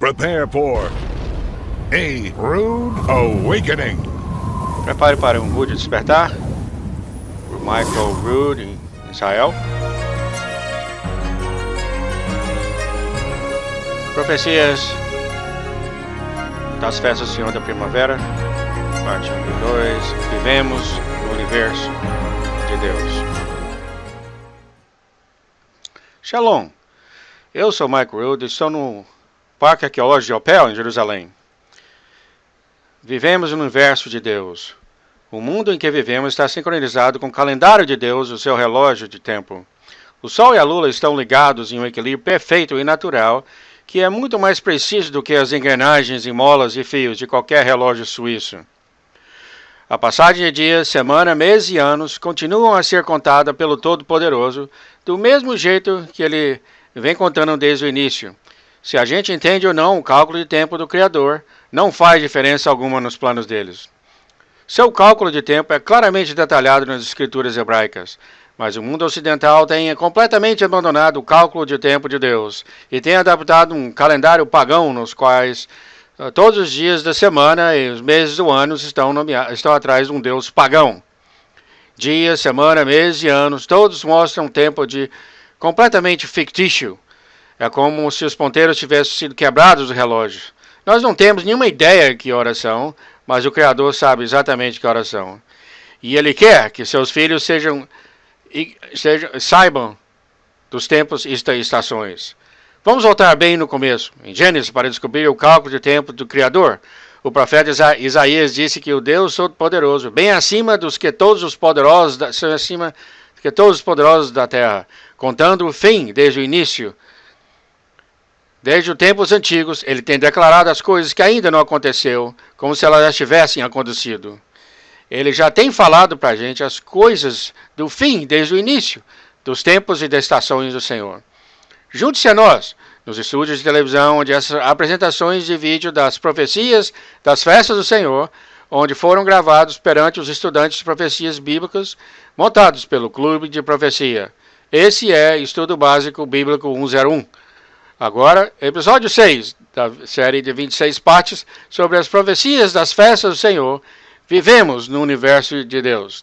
Prepare for a rude awakening. Prepare para um rude despertar. Por Michael Rood em Israel. Profecias das festas do Senhor da Primavera. Parte 1 e 2. Vivemos no universo de Deus. Shalom. Eu sou Michael Rood e estou no Parque Arqueológico de Opel, em Jerusalém. Vivemos no universo de Deus. O mundo em que vivemos está sincronizado com o calendário de Deus, o seu relógio de tempo. O Sol e a Lua estão ligados em um equilíbrio perfeito e natural, que é muito mais preciso do que as engrenagens e molas e fios de qualquer relógio suíço. A passagem de dias, semana, meses e anos continuam a ser contada pelo Todo-Poderoso, do mesmo jeito que ele vem contando desde o início. Se a gente entende ou não o cálculo de tempo do Criador, não faz diferença alguma nos planos deles. Seu cálculo de tempo é claramente detalhado nas escrituras hebraicas, mas o mundo ocidental tem completamente abandonado o cálculo de tempo de Deus e tem adaptado um calendário pagão nos quais todos os dias da semana e os meses do ano estão atrás de um Deus pagão. Dias, semana, meses e anos, todos mostram um tempo completamente fictício. É como se os ponteiros tivessem sido quebrados do relógio. Nós não temos nenhuma ideia de que horas são, mas o Criador sabe exatamente que horas são. E Ele quer que seus filhos saibam dos tempos e estações. Vamos voltar bem no começo, em Gênesis, para descobrir o cálculo de tempo do Criador. O profeta Isaías disse que o Deus Todo-Poderoso, bem acima dos que todos os poderosos da terra, contando o fim desde o início, desde os tempos antigos, ele tem declarado as coisas que ainda não aconteceu, como se elas já tivessem acontecido. Ele já tem falado para a gente as coisas do fim desde o início, dos tempos e das estações do Senhor. Junte-se a nós, nos estúdios de televisão, onde essas apresentações de vídeo das profecias das festas do Senhor, onde foram gravados perante os estudantes de profecias bíblicas, montados pelo Clube de Profecia. Esse é Estudo Básico Bíblico 101. Agora, episódio 6 da série de 26 partes sobre as profecias das festas do Senhor. Vivemos no universo de Deus.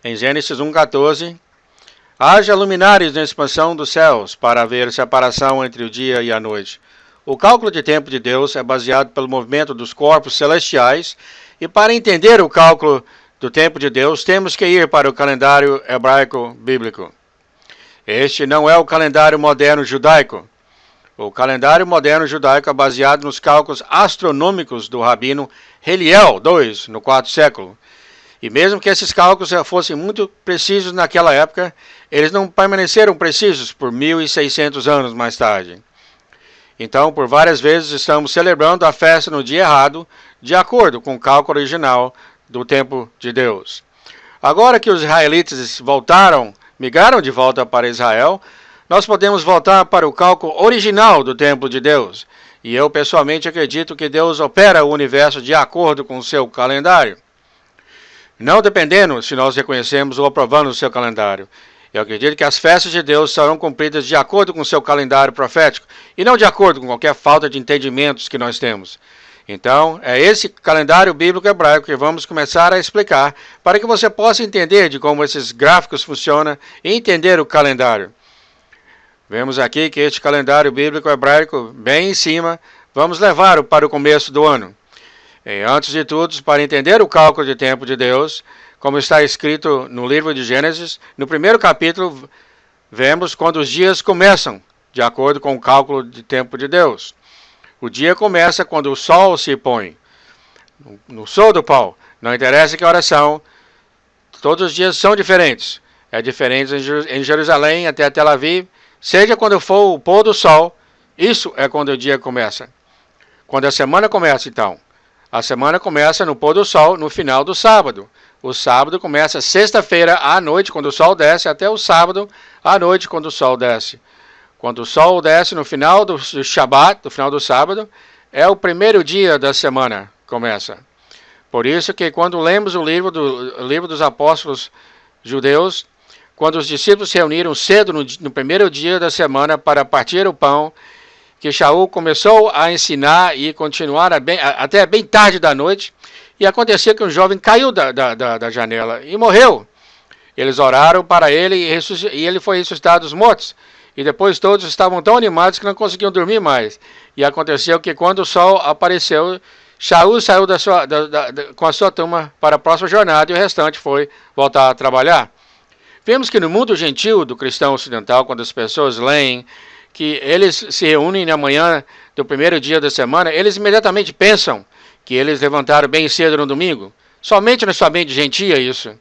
Em Gênesis 1:14, haja luminares na expansão dos céus para haver separação entre o dia e a noite. O cálculo de tempo de Deus é baseado pelo movimento dos corpos celestiais, e para entender o cálculo do tempo de Deus, temos que ir para o calendário hebraico bíblico. Este não é o calendário moderno judaico. O calendário moderno judaico é baseado nos cálculos astronômicos do rabino Heliel II, no IV século. E mesmo que esses cálculos fossem muito precisos naquela época, eles não permaneceram precisos por 1600 anos mais tarde. Então, por várias vezes, estamos celebrando a festa no dia errado, de acordo com o cálculo original do tempo de Deus. Agora que os israelitas migraram de volta para Israel, nós podemos voltar para o cálculo original do tempo de Deus. E eu pessoalmente acredito que Deus opera o universo de acordo com o seu calendário, não dependendo se nós reconhecemos ou aprovamos o seu calendário. Eu acredito que as festas de Deus serão cumpridas de acordo com o seu calendário profético e não de acordo com qualquer falta de entendimentos que nós temos. Então, é esse calendário bíblico hebraico que vamos começar a explicar para que você possa entender de como esses gráficos funcionam e entender o calendário. Vemos aqui que este calendário bíblico hebraico, bem em cima, vamos levar para o começo do ano. E antes de tudo, para entender o cálculo de tempo de Deus, como está escrito no livro de Gênesis, no primeiro capítulo, vemos quando os dias começam, de acordo com o cálculo de tempo de Deus. O dia começa quando o sol se põe, no sol do pau. Não interessa que horas são, todos os dias são diferentes. É diferente em Jerusalém até Tel Aviv, seja quando for o pôr do sol, isso é quando o dia começa. Quando a semana começa, então. A semana começa no pôr do sol, no final do sábado. O sábado começa sexta-feira à noite, quando o sol desce, até o sábado à noite, quando o sol desce. Quando o sol desce no final do Shabat, no final do sábado, é o primeiro dia da semana, começa. Por isso que quando lemos o livro dos apóstolos judeus, quando os discípulos se reuniram cedo no primeiro dia da semana para partir o pão, que Shaul começou a ensinar e continuar até bem tarde da noite, e aconteceu que um jovem caiu da janela e morreu. Eles oraram para ele e ele foi ressuscitado dos mortos. E depois todos estavam tão animados que não conseguiam dormir mais. E aconteceu que quando o sol apareceu, Shaul saiu com a sua turma para a próxima jornada e o restante foi voltar a trabalhar. Vemos que no mundo gentil do cristão ocidental, quando as pessoas leem que eles se reúnem na manhã do primeiro dia da semana, eles imediatamente pensam que eles levantaram bem cedo no domingo. Somente na sua mente gentia isso.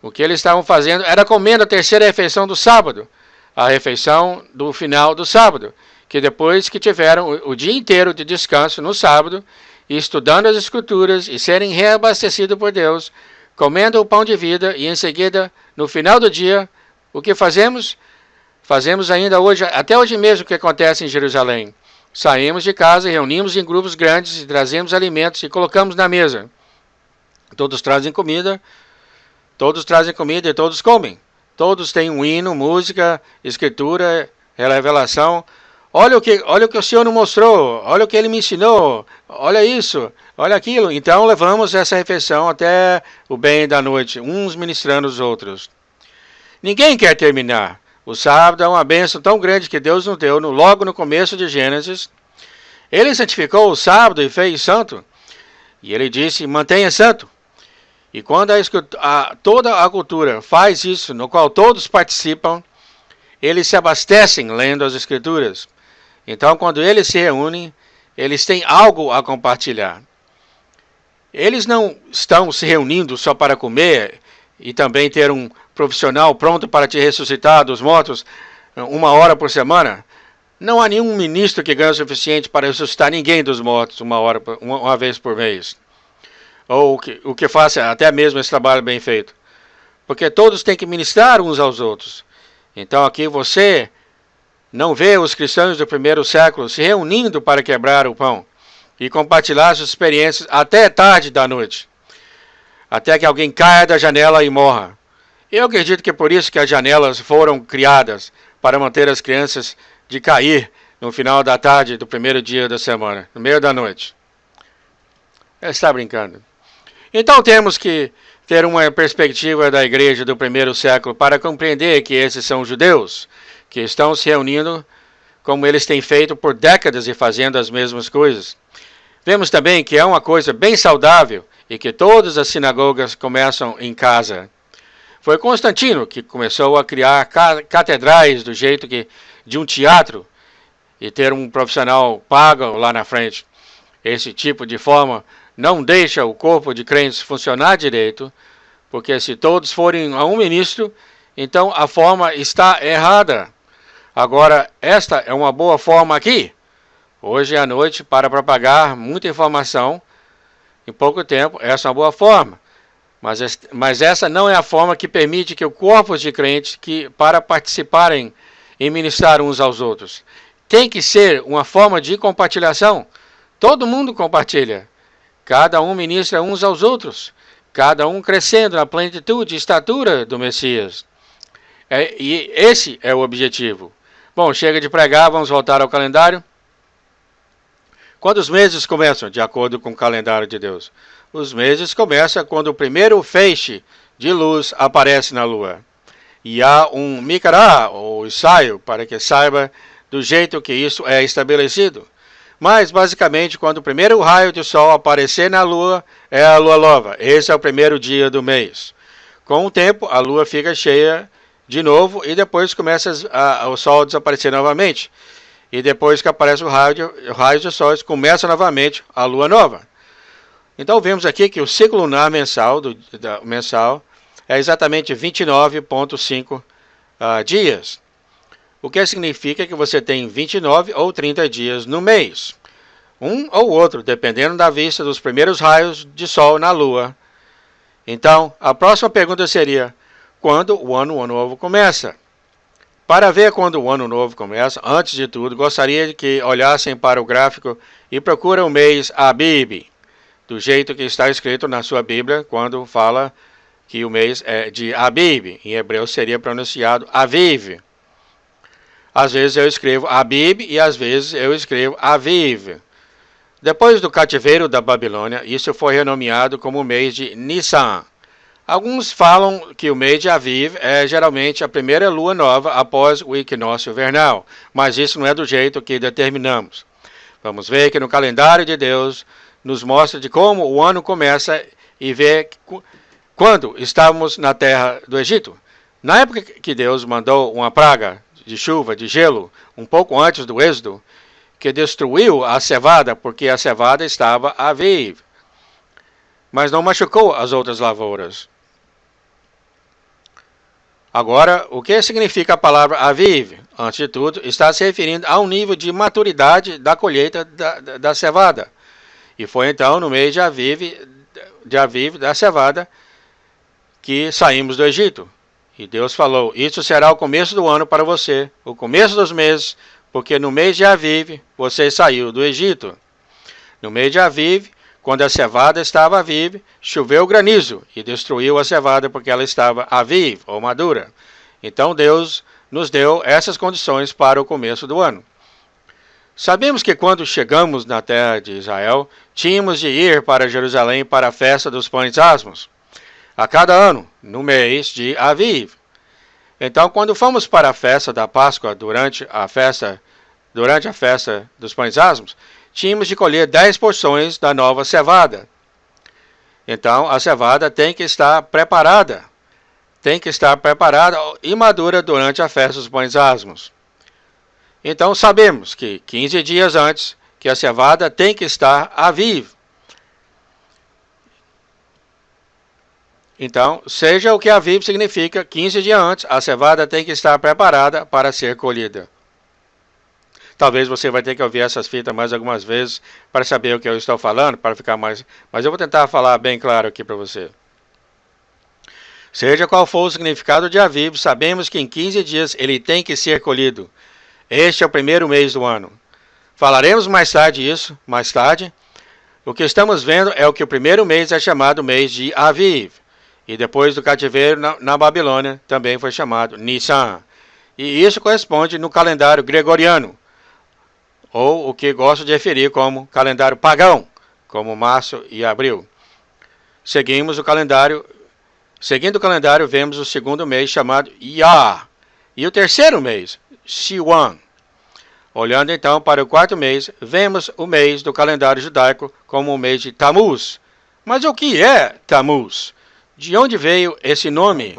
O que eles estavam fazendo era comendo a terceira refeição do sábado, a refeição do final do sábado, que depois que tiveram o dia inteiro de descanso no sábado, e estudando as escrituras e serem reabastecidos por Deus, comendo o pão de vida, e em seguida, no final do dia, o que fazemos? Fazemos ainda hoje, até hoje mesmo, o que acontece em Jerusalém. Saímos de casa, reunimos em grupos grandes e trazemos alimentos e colocamos na mesa. Todos trazem comida e todos comem. Todos têm um hino, música, escritura, revelação. Olha o que o Senhor nos mostrou, olha o que Ele me ensinou, olha isso, olha aquilo. Então levamos essa refeição até o bem da noite, uns ministrando os outros. Ninguém quer terminar. O sábado é uma bênção tão grande que Deus nos deu logo no começo de Gênesis. Ele santificou o sábado e fez santo. E Ele disse, mantenha santo. E quando toda a cultura faz isso, no qual todos participam, eles se abastecem lendo as Escrituras. Então, quando eles se reúnem, eles têm algo a compartilhar. Eles não estão se reunindo só para comer e também ter um profissional pronto para te ressuscitar dos mortos 1 hora por semana. Não há nenhum ministro que ganhe o suficiente para ressuscitar ninguém dos mortos uma vez por mês. Ou o que faça até mesmo esse trabalho bem feito. Porque todos têm que ministrar uns aos outros. Então aqui você não vê os cristãos do primeiro século se reunindo para quebrar o pão e compartilhar suas experiências até tarde da noite. Até que alguém caia da janela e morra. Eu acredito que é por isso que as janelas foram criadas, para manter as crianças de cair no final da tarde do primeiro dia da semana, no meio da noite. Está brincando. Então temos que ter uma perspectiva da igreja do primeiro século para compreender que esses são os judeus, que estão se reunindo como eles têm feito por décadas e fazendo as mesmas coisas. Vemos também que é uma coisa bem saudável e que todas as sinagogas começam em casa. Foi Constantino que começou a criar catedrais do jeito de um teatro e ter um profissional pago lá na frente. Esse tipo de forma não deixa o corpo de crentes funcionar direito, porque se todos forem a um ministro, então a forma está errada. Agora, esta é uma boa forma aqui, hoje à noite, para propagar muita informação em pouco tempo. Essa é uma boa forma. Mas essa não é a forma que permite que o corpo de crentes para participarem e ministrar uns aos outros. Tem que ser uma forma de compartilhação. Todo mundo compartilha. Cada um ministra uns aos outros. Cada um crescendo na plenitude e estatura do Messias. E esse é o objetivo. Bom, chega de pregar, vamos voltar ao calendário. Quando os meses começam, de acordo com o calendário de Deus? Os meses começam quando o primeiro feixe de luz aparece na lua. E há um micará, ou ensaio, para que saiba do jeito que isso é estabelecido. Mas, basicamente, quando o primeiro raio de sol aparecer na lua, é a lua nova. Esse é o primeiro dia do mês. Com o tempo, a lua fica cheia de novo e depois começa o sol a desaparecer novamente. E depois que aparece o raio de sol, começa novamente a lua nova. Então vemos aqui que o ciclo lunar mensal é exatamente 29,5 dias. O que significa que você tem 29 ou 30 dias no mês. Um ou outro, dependendo da vista dos primeiros raios de sol na lua. Então, a próxima pergunta seria, quando o ano novo começa? Para ver quando o ano novo começa, antes de tudo, gostaria de que olhassem para o gráfico e procurem o mês Abib, do jeito que está escrito na sua Bíblia, quando fala que o mês é de Abib. Em hebreu seria pronunciado Aviv. Às vezes eu escrevo Abib e às vezes eu escrevo Aviv. Depois do cativeiro da Babilônia, isso foi renomeado como o mês de Nissan. Alguns falam que o mês de Aviv é geralmente a primeira lua nova após o equinócio vernal, mas isso não é do jeito que determinamos. Vamos ver que no calendário de Deus nos mostra de como o ano começa e ver quando estávamos na terra do Egito. Na época que Deus mandou uma praga de chuva, de gelo, um pouco antes do êxodo, que destruiu a cevada, porque a cevada estava Aviv, mas não machucou as outras lavouras. Agora, o que significa a palavra Aviv? Antes de tudo, está se referindo ao nível de maturidade da colheita da cevada. E foi então no mês de Aviv da cevada que saímos do Egito. E Deus falou, isso será o começo do ano para você, o começo dos meses, porque no mês de Aviv você saiu do Egito. No mês de Aviv, quando a cevada estava Aviv, choveu granizo e destruiu a cevada porque ela estava Aviv, ou madura. Então Deus nos deu essas condições para o começo do ano. Sabemos que quando chegamos na terra de Israel, tínhamos de ir para Jerusalém para a festa dos pães asmos, a cada ano, no mês de Aviv. Então, quando fomos para a festa da Páscoa, durante a festa dos pães asmos, tínhamos de colher 10 porções da nova cevada. Então, a cevada tem que estar preparada e madura durante a festa dos pães asmos. Então, sabemos que 15 dias antes, que a cevada tem que estar Aviv. Então, seja o que Aviv significa, 15 dias antes, a cevada tem que estar preparada para ser colhida. Talvez você vai ter que ouvir essas fitas mais algumas vezes para saber o que eu estou falando, para ficar mais... Mas eu vou tentar falar bem claro aqui para você. Seja qual for o significado de Aviv, sabemos que em 15 dias ele tem que ser colhido. Este é o primeiro mês do ano. Falaremos mais tarde isso, mais tarde. O que estamos vendo é que o primeiro mês é chamado mês de Aviv. E depois do cativeiro na Babilônia, também foi chamado Nissan. E isso corresponde no calendário gregoriano, ou o que gosto de referir como calendário pagão, como março e abril. Seguindo o calendário, vemos o segundo mês chamado Iyar, e o terceiro mês, Siwan. Olhando então para o quarto mês, vemos o mês do calendário judaico como o mês de Tammuz. Mas o que é Tammuz? De onde veio esse nome?